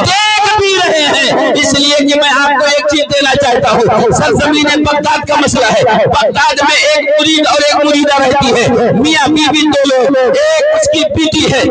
देख भी रहे हैं। इसलिए कि मैं आपको एक चीज देना चाहता हूँ, सरजमीन बगदाद का मसला है। बगदाद में एक मुरीद और एक मुरीदा रहती है, मियाँ बीवी दो लोग, एक उसकी बेटी है,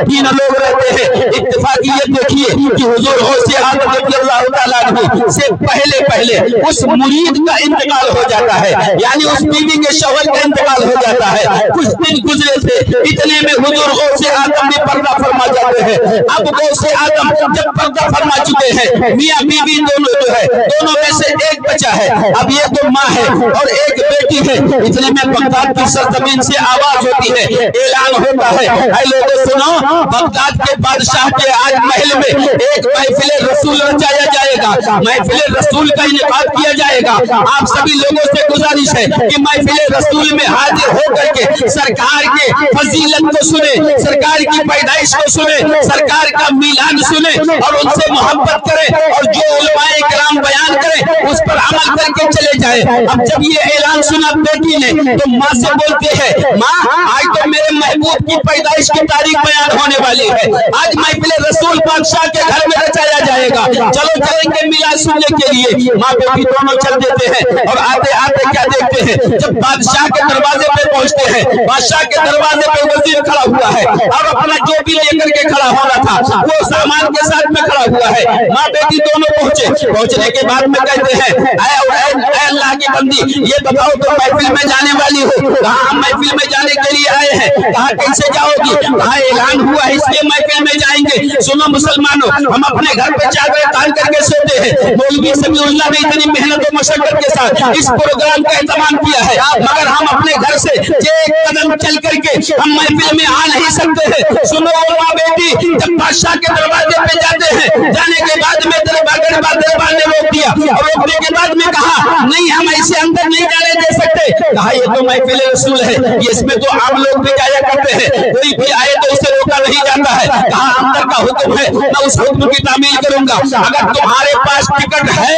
तीन लोग रहते हैं। इत्तेफाकियत देखिए कि हुजूर गौसे आज़म रज़ियल्लाहु तआला अन्हु से पहले उस मुरीद का इंतकाल हो जाता है, यानी उस बीवी के शौहर का इंतकाल हो जाता है। कुछ दिन गुजरे थे, इतने में हुजूर गौसे आज़म भी पर्दा फरमा जाते हैं। अब गौसे आज़म जब पर्दा फरमा चुके हैं, मियाँ बीवी दोनों जो है, दोनों में से एक बचा है। अब ये तो माँ है और एक बेटी है। इतने में बगदाद की सरजमीन से आवाज होती है, ऐलान होता है, ऐ लोगों सुनो, बगदाद के बादशाह के आज महल में एक महफिल रसूल रचाया जाएगा, महफिल रसूल का इनेकाद किया जाएगा। आप सभी लोगों से गुजारिश है कि महफिल रसूल में हाजिर होकर के सरकार के फजीलत को सुने, सरकार की पैदाइश को सुने, सरकार का मिलाद सुने और उनसे मोहब्बत करें और जो उलमाए किराम बयान करें उस पर अमल करके चले जाए। अब जब ये ऐलान सुना बेटी ने तो माँ से बोलते हैं, माँ आज तो मेरे महबूब की पैदाइश की तारीख बयान होने वाली है, आज महफिल रसूल बादशाह के घर में रचाया जाएगा, चलो चलेंगे मिलाद सुनने के लिए। माँ बेटी दोनों चल देते हैं और आते आते क्या देखते हैं, जब बादशाह के दरवाजे पे पहुंचते हैं, बादशाह के दरवाजे पे वजीर खड़ा हुआ है और अपना जो भी लेकर के खड़ा होना था वो सामान के साथ में खड़ा हुआ है। माँ बेटी दोनों पहुंचने के बाद में कहते हैं, ऐ अल्लाह की बंदी, ये बताओ तो महफिल में जाने वाली हो? कहा हम महफिल में जाने के लिए आए हैं। कहा कैसे जाओगी? कहा ऐलान हुआ है इसलिए महफिल में जाएंगे। सुनो मुसलमानों, हम अपने घर पे चादरें तान करके सोते हैं, मौलवी समीउल्लाह ने इतनी मेहनत और मशक्कत के साथ इस प्रोग्राम का इंतजाम किया है, मगर हम अपने घर से एक कदम चल करके हम महफिल में आ नहीं सकते हैं। सुनो माँ बेटी, जब बादशाह के दरवाजे पे जाते हैं, जाने के बाद में दरबार ने रोक दिया और रोकने के बाद में कहा नहीं हम ऐसे अंदर नहीं जाने दे सकते। कहा ये तो महफिल रसूल है, इसमें तो आम लोग भी जाया करते हैं, कोई भी आए तो उसे रोका नहीं जाता है। कहा अंदर का हुक्म है, मैं उस हुक्म की तामील करूंगा। अगर तुम्हारे पास टिकट है,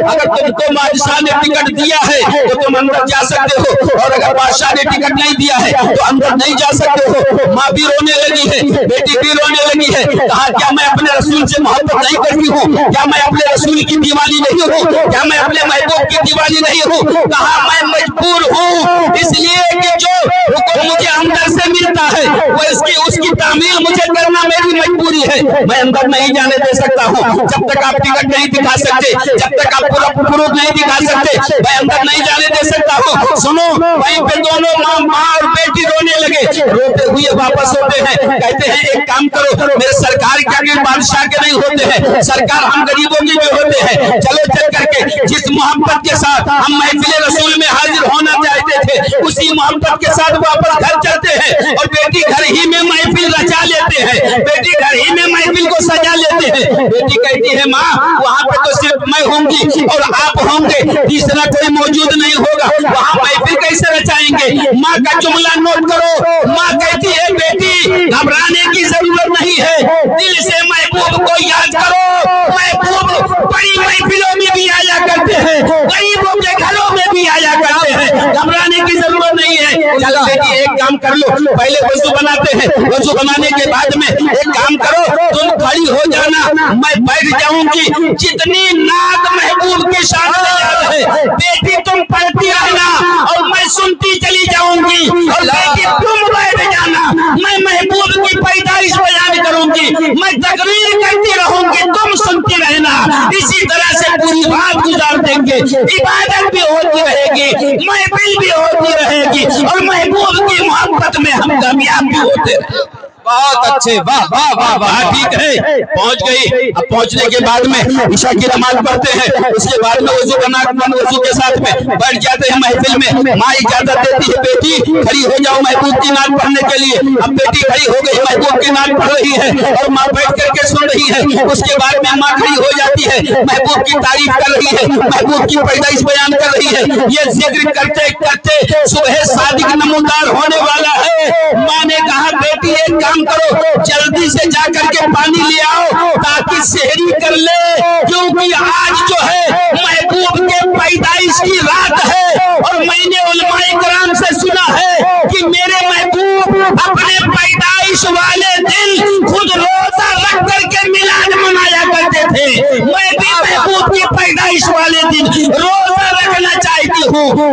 अगर तुमको बादशाह ने टिकट दिया है तो तुम अंदर जा सकते हो, और अगर बादशाह ने टिकट नहीं दिया है तो अंदर नहीं जा सकते हो। माँ भी रोने लगी है, बेटी भी रोने लगी है। कहा क्या मैं अपने रसूल से मोहब्बत नहीं करती हूँ? क्या मैं अपने रसूल की दीवानी नहीं हूँ? क्या मैं अपने महबूब की दीवानी नहीं हूँ? कहा मैं मजबूर हूँ, इसलिए कि जो हुक्म मुझे अंदर से मिलता है वो उसकी तामील मुझे करना मेरी मजबूरी है। मैं अंदर नहीं जाने दे सकता हूँ, जब तक आप टिकट नहीं दिखा सकते, जब तक आप पूरा प्रूफ नहीं दिखा सकते, मैं अंदर नहीं जाने दे सकता हूँ। सुनो, वहीं पे दोनों माँ और बेटी रोने लगे, रोते हुए वापस होते हैं। कहते हैं एक काम करो, मेरे सरकार के बादशाह के नहीं होते हैं, सरकार हम गरीबों की भी होते हैं, चलो चल करके जिस मोहब्बत के साथ हम महफिल रसूल में हाजिर होना चाहते थे उसी मोहब्बत के साथ वापस घर चलते हैं और बेटी घर ही में महफिल रचा लेते हैं, बेटी घर ही में महफिल को सजा लेते हैं। बेटी कहती है माँ वहाँ पे तो सिर्फ मैं होंगी और आप होंगे, तीसरा कोई मौजूद नहीं होगा, वहाँ महफिल कैसे रचाएंगे? माँ का जुमला नोट करो, माँ कहती है बेटी घबराने की जरूरत नहीं है, दिल से महबूब को याद करो, महबूब बड़ी महफिलों में भी आया करते हैं, गरीबों के घरों में भी आया करते हैं, घबराने की जरूरत नहीं है। चलो बेटी एक काम कर लो, पहले वजू बनाते हैं, वजू बनाने के बाद में एक काम करो, तुम खड़ी हो जाना, मैं बैठ जाऊंगी, जितनी नात महबूब के शान से याद है बेटी तुम पढ़ती रहना और मैं सुनती चली जाऊंगी, और बेटी तुम बैठ जाना, मैं महबूब की पैदाइश बयान करूंगी, मैं तकरीर करती रहूंगी, तुम सुनती रहना। इसी तरह से पूरी रात गुजार देंगे, इबादत भी होती रहेगी, महफिल भी होती रहेगी और महबूब की मोहब्बत में हम कामयाब भी होते रहेंगे। बहुत अच्छे, वाह वाह वाह वाह, ठीक है, पहुंच गई। अब पहुंचने के बाद में ईशा की नमाज पढ़ते हैं, उसके बाद में वजू बना वजू के साथ में बैठ जाते हैं महफिल में। माँ इजाजत देती है बेटी खड़ी हो जाओ महबूब की नात पढ़ने के लिए। अब बेटी खड़ी हो गई, महबूब की नात पढ़ रही है और माँ बैठ करके सुन रही है। उसके बाद में माँ खड़ी हो जाती है, महबूब की तारीफ कर रही है, महबूब की पैदाइश बयान कर रही है। ये जिक्र करते करते सुबह सादिक नमूदार होने वाला है। माँ ने कहा बेटी एक काम करो, जल्दी से जा करके पानी ले आओ ताकि सेहरी कर ले, क्योंकि आज जो है महबूब के पैदाइश की रात है और मैंने उलमाए किराम से सुना है कि मेरे महबूब अपने पैदाइश वाले दिन खुद रोजा रख करके मिलाद मनाया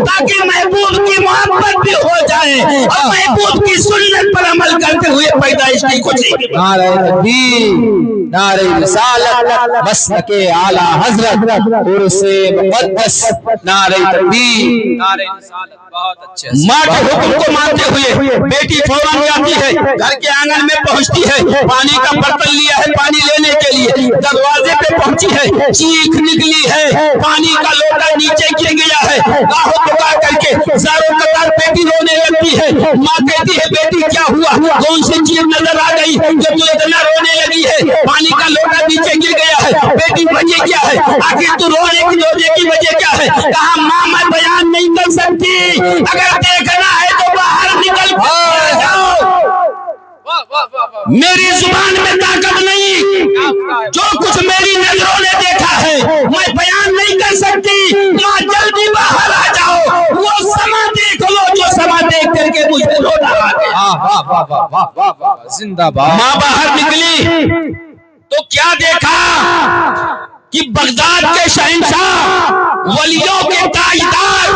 ताकि महबूब की मोहब्बत भी हो जाए और महबूब की सुन्नत पर अमल करते हुए पैदाइश की खुशी। नारे तकबीर, नारे रिसालत, मसलके आला हजरत, उर्से मुक़द्दस, नारे तकबीर, नारे रिसालत। बहुत अच्छे। माँ के हुक्म को मानते हुए बेटी फौरन जाती है, घर के आंगन में पहुंचती है, पानी का बर्तन लिया है पानी लेने के लिए, दरवाजे पे पहुंची है, चीख निकली है, पानी का लोटा नीचे गिर गया है, गाहों पुकार करके ज़ारों कतार बेटी रोने लगती है। माँ कहती है बेटी क्या हुआ, कौन सी चीज नजर आ गई जो तू इतना रोने लगी है, पानी का लोटा नीचे गिर गया है, बेटी वजह क्या है, आखिर तू रोने की वजह क्या है। कहा माँ मैं बयान नहीं कर सकती, अगर देखना है तो बाहर निकल कर जाओ, मेरी जुबान में ताकत नहीं, जो कुछ मेरी नजरों ने देखा है मैं बयान नहीं कर सकती। माँ जल्दी बाहर आ जाओ, वो समा देख लो जो समा देख करके मुझे रोना आ गया। जिंदाबाद। माँ बाहर निकली तो क्या देखा कि बगदाद के शहंशाह, वलियों के ताजदार,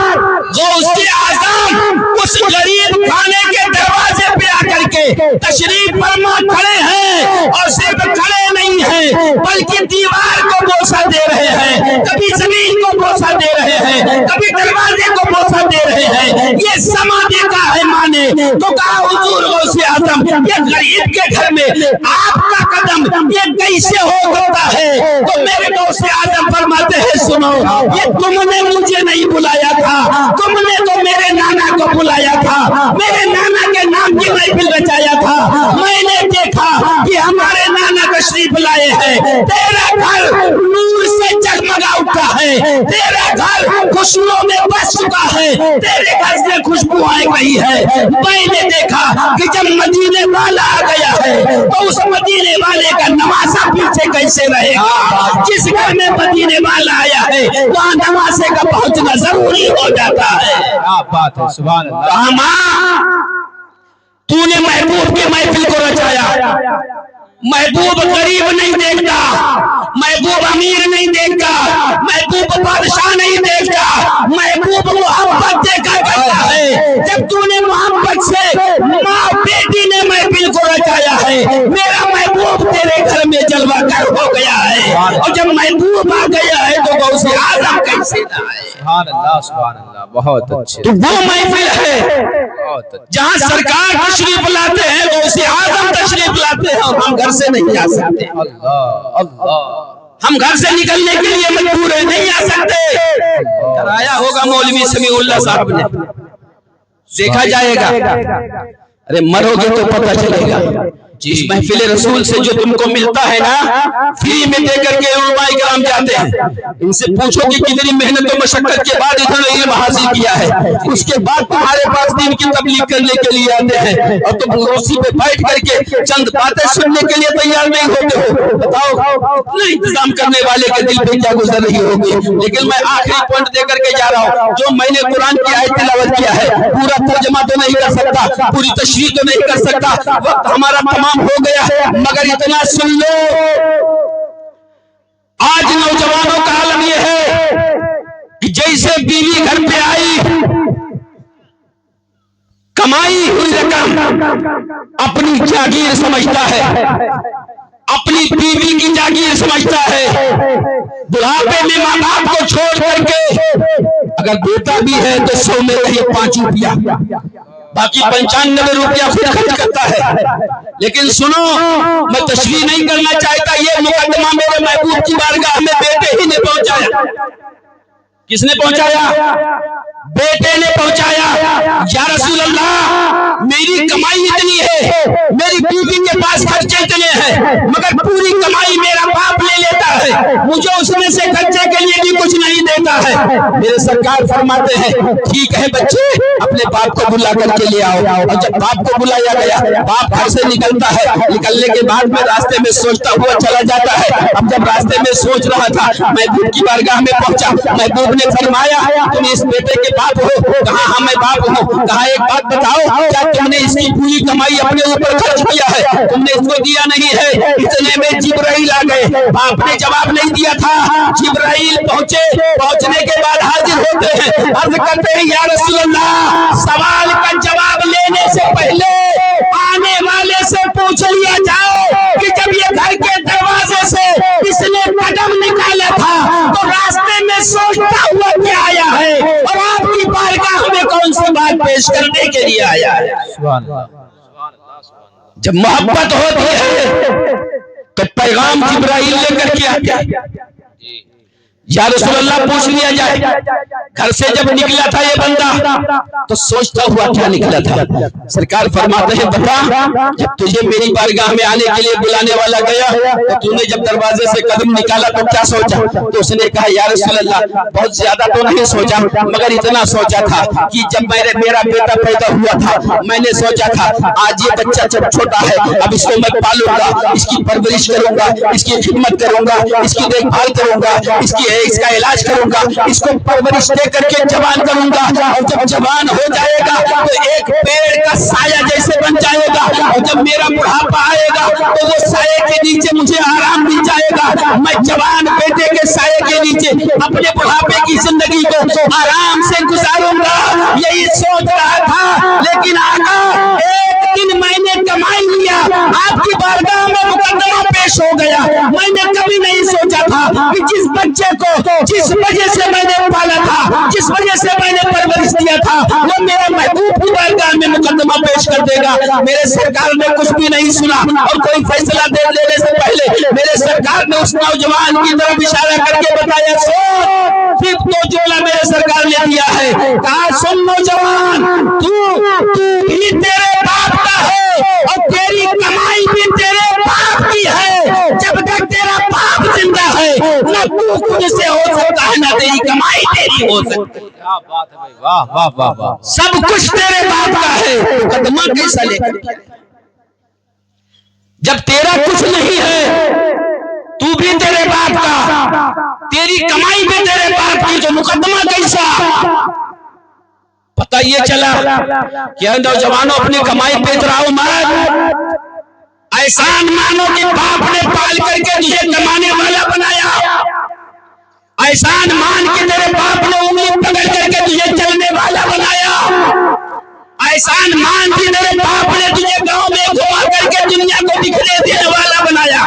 गौसे आज़म उस गरीब खाने के दरवाजे पे आकर के तशरीफ फरमा खड़े हैं, और सिर्फ खड़े नहीं हैं बल्कि दीवार को बोसा दे रहे हैं, कभी जमीन को बोसा दे रहे हैं, कभी दरवाजे को बोसा दे रहे हैं। ये समा देखा है माँ ने तो कहा हुजूर गौसे आज़म ये गरीब के घर में आपका कदम ये कैसे हो सकता है। तो मेरे गौसे आज़म फरमाते हैं सुनो, ये तुमने मुझे नहीं बुलाया था, तुमने तो मेरे नाना को बुलाया था, मेरे नाना के नाम की महफिल रचाया था। मैंने देखा कि हमारे नाना तशरीफ लाए हैं, तेरा घर नूर से जगमगा उठा है, तेरा घर खुशबुओं में बस चुका है, तेरे घर से खुशबू आ गई है। मैंने देखा कि जब मदीने वाला आ गया है तो उस मदीने वाले का नवासा पीछे कैसे रहेगा। जिस घर में मदीने वाला आया है वहाँ नवासे का पहुंचना जरूरी हो जाता है। क्या बात है, सुभान अल्लाह। माँ तूने महबूब की महफिल को रचाया, महबूब गरीब नहीं देखता, महबूब अमीर नहीं देखता, महबूब बादशाह नहीं देखता, महबूब मोहब्बत देखा करता है। जब तूने मोहब्बत से माँ बेटी ने महफिल को रचाया है, मेरा महबूब तेरे घर में जलवा कर हो गया है, और जब महबूब आ गया है तो गौसे आज़म कैसे ना आए। सुभान अल्लाह, सुभान अल्लाह। बहुत अच्छे। तो वो महफिल है बहुत अच्छे। जहाँ सरकार तशरीफ लाते हैं, गौसे आज़म तशरीफ लाते हैं, और हम घर से नहीं आ सकते। अल्लाह अल्लाह। हम घर से निकलने के लिए मजबूर है, नहीं आ सकते। कराया होगा मौलवी समीउल्लाह साहब ने, देखा जाएगा। अरे मरोगे तो पता चलेगा। इस महफिल रसूल से जो तुमको मिलता है ना, फ्री में देकर के उलमाए किराम जाते हैं, इनसे पूछो कि कितनी मेहनत और मशक्कत के बाद इन्होंने इल्म हासिल किया है, उसके बाद तुम्हारे पास दीन की तबलीग करने के लिए आते हैं, और तुम कुर्सी पे बैठ करके चंद बातें सुनने के लिए तैयार नहीं होते हो। बताओ ना इंतजाम करने वाले के दिल पे क्या गुजर रही होगी। लेकिन मैं आखिरी पॉइंट देकर के जा रहा हूँ, जो मैंने कुरान की आयत तिलावत किया है, पूरा तर्जमा तो नहीं कर सकता, पूरी तशरीह तो नहीं कर सकता, वक्त हमारा तमाम हो गया है, मगर इतना सुन लो, आज नौजवानों का आलम यह है कि जैसे बीवी घर पे आई, कमाई हुई रकम अपनी जागीर समझता है, अपनी बीवी की जागीर समझता है। बुढ़ापे में माँ बाप को छोड़ करके अगर बेटा भी है तो 100 में कहीं 5 रुपया, बाकी 95 रुपया खुद खर्च करता है। लेकिन सुनो, मैं तशरीह नहीं करना चाहता, ये मुकदमा मेरे महबूब की बारगाह में बेटे ही ने पहुंचाया। किसने पहुंचाया? बेटे ने पहुंचाया। या रसूल अल्लाह, मेरी कमाई इतनी है, मेरी बीवी के पास खर्चे इतने हैं, मगर पूरी कमाई मेरा बाप ले लेता है, मुझे उसमें से खर्चे के लिए भी कुछ नहीं देता है। मेरे सरकार फरमाते हैं ठीक है बच्चे, अपने बाप को बुला करके ले आओ। और जब बाप को बुलाया गया, बाप घर से निकलता है, निकलने के बाद में रास्ते में सोचता हुआ चला जाता है। अब जब रास्ते में सोच रहा था, महबूब की बारगाह में पहुंचा, महबूब ने फरमाया तुम इस बेटे के बाप हो? कहा हाँ मैं बाप हूँ। कहा एक बात बताओ, क्या तुमने इसकी पूरी कमाई अपने ऊपर खर्च किया है? तुमने इसको दिया नहीं है। इतने में जिब्राइल आ गए। बाप ने जवाब नहीं दिया था, जिब्राइल पहुंचे, पहुंचने के बाद हाजिर होते हैं, अर्ज करते हैं या रसूल अल्लाह, सवाल का जवाब लेने से पहले आने वाले से पूछ लिया जाए कि जब ये घर के दरवाजे से इसने कदम निकाला था तो रास्ते में सोचता हुआ क्या आया है और आपकी बारगाह में कौन सी बात पेश करने के लिए आया है। जब मोहब्बत होती है तो पैगाम जिब्राइल लेकर के आते हैं, या रसूल अल्लाह पूछ लिया जाए, घर से जब निकला था ये बंदा तो सोचता हुआ क्या निकला था। सरकार फरमाते हैं बता, जब तुझे मेरी बारगाह में आने के लिए बुलाने वाला गया तो तूने जब दरवाजे से कदम निकाला तो क्या सोचा। तो उसने कहा या रसूल अल्लाह, बहुत ज्यादा तो नहीं सोचा, मगर इतना सोचा था कि जब मेरा बेटा पैदा हुआ था मैंने सोचा था आज ये बच्चा जब छोटा है अब इसको मैं पालूंगा, इसकी परवरिश करूंगा, इसकी खिदमत करूंगा, इसकी देखभाल करूंगा, इसका इलाज करूंगा, इसको परवरिश दे करके जवान करूंगा, और जब जवान हो जाएगा तो एक पेड़ का साया जैसे बन जाएगा, और जब मेरा बुढ़ापा आएगा तो वो साये के नीचे मुझे आराम मिल जाएगा। मैं जवान बेटे के साये के नीचे अपने बुढ़ापे की जिंदगी को आराम से गुजारूंगा, यही सोच रहा था। लेकिन आका एक दिन मैंने कमाई लिया, आपकी बारगाह में मुकद्दमा पेश हो गया। मैंने कभी नहीं सोचा था कि जिस बच्चे को जिस वजह से मैंने पाला था, जिस वजह से मैंने परवरिश दिया था, वो मेरे महबूब की बारगाह में मुकद्दमा पेश कर देगा। मेरे सरकार ने कुछ भी नहीं सुना और कोई फैसला लेने से पहले मेरे सरकार ने उस नौजवान की तरफ इशारा करके बताया, फिर तो जोला मेरे सरकार ने दिया है, कहा सुन नौजवान, तू भी तेरे बाप का है और तेरी कमाई भी तेरे बाप की है। जब तक तेरा बाप जिंदा है न तू खुद से हो सकता है न तेरी कमाई तेरी हो सकती है। क्या बात है भाई, वाह वाह वाह वाह। सब कुछ तेरे बाप का है, मुकदमा कैसा लेकर। जब तेरा कुछ नहीं है, तू भी तेरे बाप का, तेरी कमाई भी तेरे बाप की, तो मुकदमा कैसा। पता ये चला कि नौजवानों अपनी कमाई पे इतराओ मत, एहसान मानो कि बाप ने पाल करके तुझे कमाने वाला बनाया। एहसान मान के तेरे बाप ने उंगली पकड़ करके तुझे चलने वाला बनाया। एहसान मान के तेरे बाप ने तुझे गांव में घुमा करके दुनिया को दिखने देने वाला बनाया।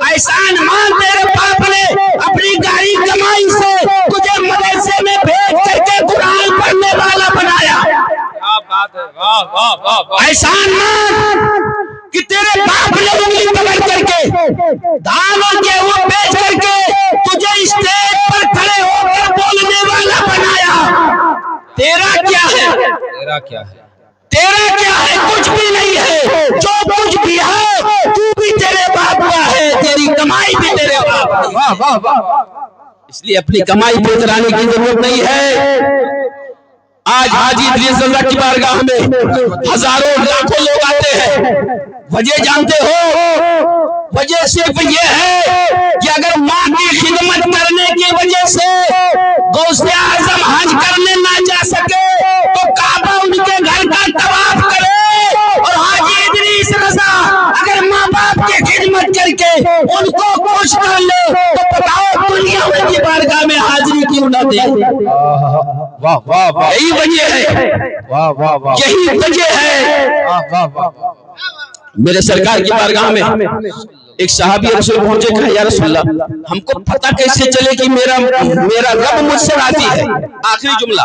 एहसान मान तेरे बाप ने अपनी गाड़ी कमाई से तुझे मदरसे में भेज करके कुरान पढ़ने वाला बनाया। क्या बात है, वाह वाह वाह वाह। एहसान मान कि तेरे बाप ने उंगली पकड़ करके धान और गेहूं बेच करके तुझे स्टेज पर खड़े होकर बोलने वाला बनाया। तेरा क्या है, तेरा क्या है, तेरा क्या है, कुछ भी नहीं है। जो कुछ भी है तू भी तेरे बाप का है, तेरी कमाई भी तेरे बाप की। वाह वाह वाह। इसलिए अपनी कमाई पे उतराने की जरूरत नहीं है। आज हाजी इदरीस रज़ा की बारगाह में हजारों लाखों लोग आते हैं। वजह जानते हो, वजह सिर्फ ये है कि अगर माँ की खिदमत करने की वजह से गौसे आजम हज करने ना जा सके तो काबा उनके घर का तवाफ करे। और हाजी इदरीस रज़ा अगर माँ बाप की खिदमत करके उनको खुश कर ले तो बताओ दुनिया में की बारगाह में हाजिरी क्यों ना दे। वाह वाह वाह, यही वजह है, वाह वाह वाह, यही वजह है। वाह वाह वाह। मेरे सरकार की बारगाह में एक सहाबी रसूल पहुंचे, कहा या रसूल अल्लाह, हमको पता कैसे चले कि मेरा रब मुझसे राजी है। आखिरी जुमला,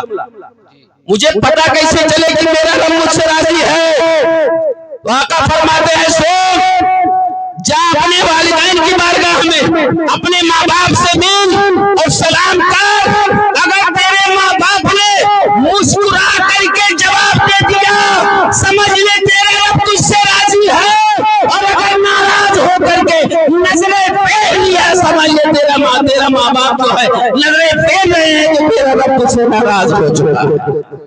मुझे पता कैसे चले कि मेरा रब मुझसे राजी है। तो आका फरमाते हैं सुन, जा अपने वालिदैन की बारगाह में अपने माँ बाप से मिल और सलाम कर। अगर तेरे माँ बाप ने मुस्कुरा करके जवाब दे दिया समझ ले तेरा रब तुझसे राजी है, और अगर नाराज होकर के नजरें फेर लिया समझ ले तेरा माँ बाप जो है नजरें फेर रहे हैं तो तेरा रब तुझसे नाराज हो चुका है।